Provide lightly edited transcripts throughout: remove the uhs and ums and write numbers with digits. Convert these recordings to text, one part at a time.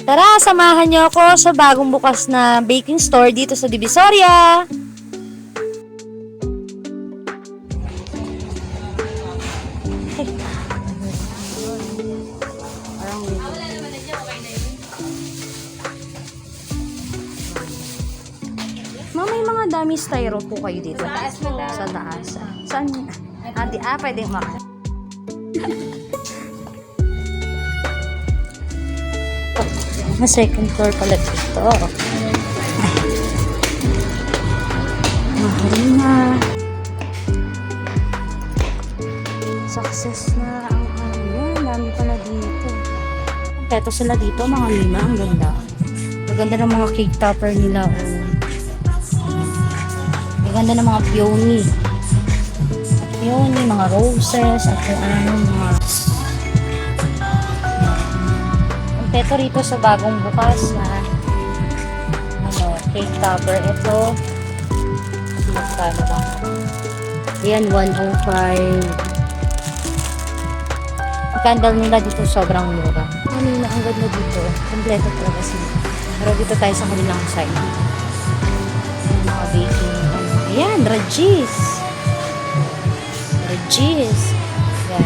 Tara, samahan niyo ako sa bagong bukas na baking store dito sa Divisoria. May mga dami styro po kayo dito. Sa taas. Saan? Pwedeng maka. May second floor pala dito. Mahal na. Success na ang yan. Dami pala dito. Ito sila dito, mga lima. Ang ganda. Ang ganda ng mga cake topper nila. Ang ganda ng mga peony. Peony, mga roses, at mga ito rito sa bagong bukas na cake topper. Ito magkano ba? Ayan, 105. Ang candle nila dito sobrang mura. Ang ganda dito. Kompleto talaga sila. Pero dito tayo sa kanilang side. Mga baking. Ayan, Regis. Regis. Ayan,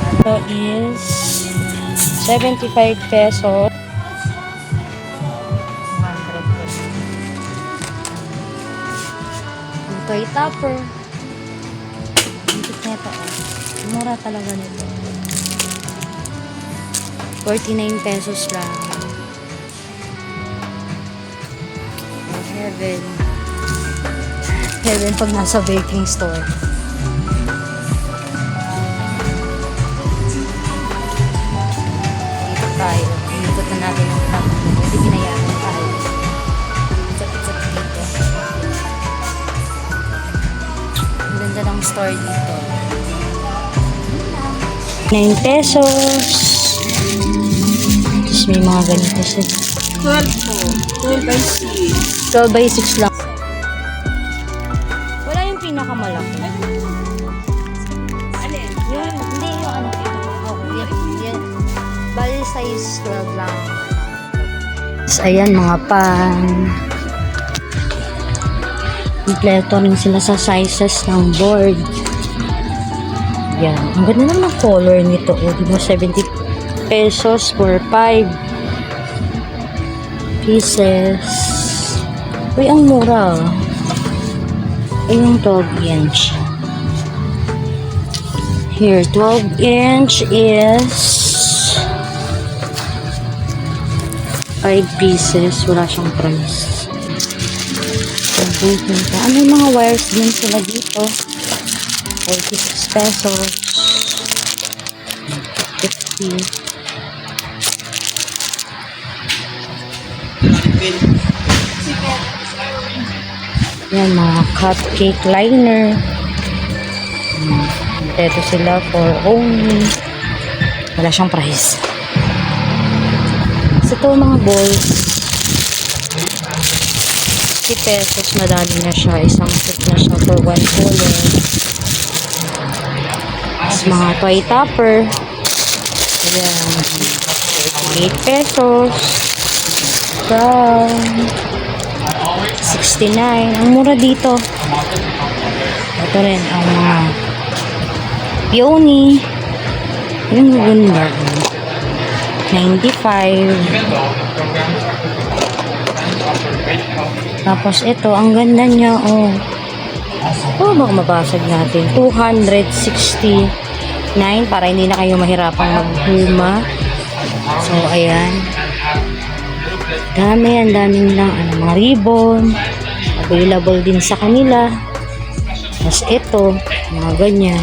ito is 75 pesos. 100 pesos. Ang toy topper. Ang nito. Mura talaga nito. 49 pesos lang. Heaven. Heaven pag nasa baking store. Tayo. Inikot na natin ang pang. Hindi binayaan tayo. Isap-isap dito. Ang ganda ng store dito. 9 pesos. Tapos may mga ganito siya. 12 po. 12 by 6. 12 by 6 lang. Wala yung pinakamalaki. Alin? Yun. Hindi yung ano. Yan. Bali size 12 lang. So, ayan mga pan. Kompleto rin sila sa sizes ng board. Yan. Ang ganda naman ng color nito. Diba 70 pesos for 5 pieces. Uy, ang mura. Ay, yung 12 inch. Here, 12 inch is 5 pieces. Wala siyang price. Ano yung mga wires din sila dito? 46 pesos. 50. Yan, mga cupcake liner. Ito sila for only. Wala siyang price. So, ito mga balls. 50 pesos. Madali na siya. Isang set na siya for one color. Tapos mga toy topper. Ayan. 8 pesos. Brown. 69. Ang mura dito. Ito rin ang mga peony. Yung ganda. 95. Tapos ito, ang ganda niya. Oh, baka mabasag natin. 269 para hindi na kayo mahirapang maghuma. So, ayan. Dami yan. Daming lang mga ribbon. Available din sa kanila. Tapos ito, mga ganyan.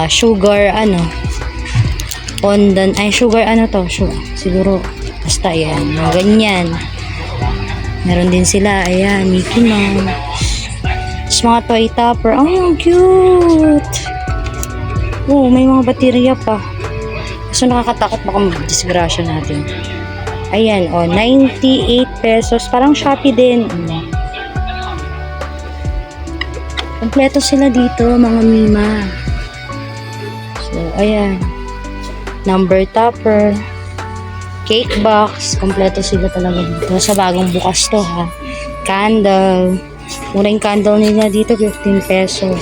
Sugar, fondant. Ay, sugar, sugar. Siguro, basta yan. Mga ganyan. Meron din sila. Ayan, Mickey Mouse. Tapos mga toy topper. Oh, ang cute. Oh, may mga baterya pa. So, nakakatakot baka mag-disgrasya natin. Ayan, 98 pesos. Parang Shopee din. Kompleto sila dito, mga Mima. So, ayan. Number topper. Cake box. Kompleto sila talaga dito. Sa bagong bukas to ha. Candle. Mura yung candle nila dito. 15 pesos.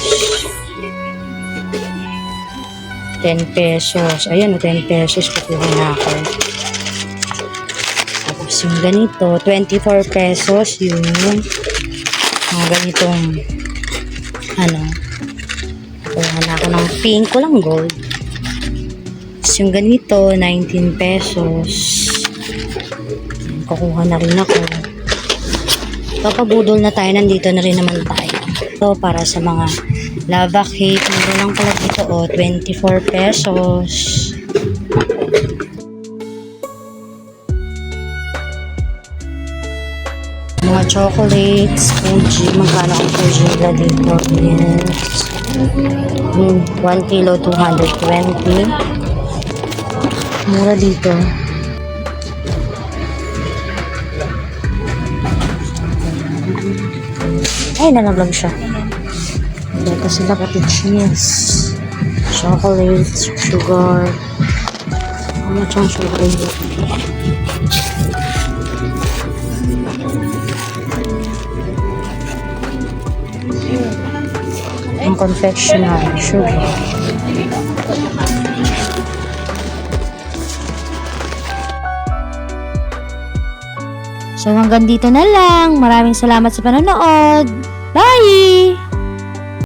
10 pesos. Ayan, 10 pesos. Kukuha na ako. Tapos yung ganito, 24 pesos. Yung mga ganitong kukuha na ako ng pink. Walang gold. Tapos yung ganito, 19 pesos. Kukuha na rin ako. Papabudol na tayo. Nandito na rin naman tayo. Ito, para sa mga lava cake. Meron lang pala dito, 24 pesos. Mga chocolates, Fuji. Magkano ang Fuji nila dito? Yes. 1 kilo, 220. Mura dito. Ay, nalaglag siya. Dito sila pati cheese, chocolates, sugar. Ano siyang sugar dito? Ang confectionery, sugar. So hanggang dito na lang. Maraming salamat sa panonood. Bye!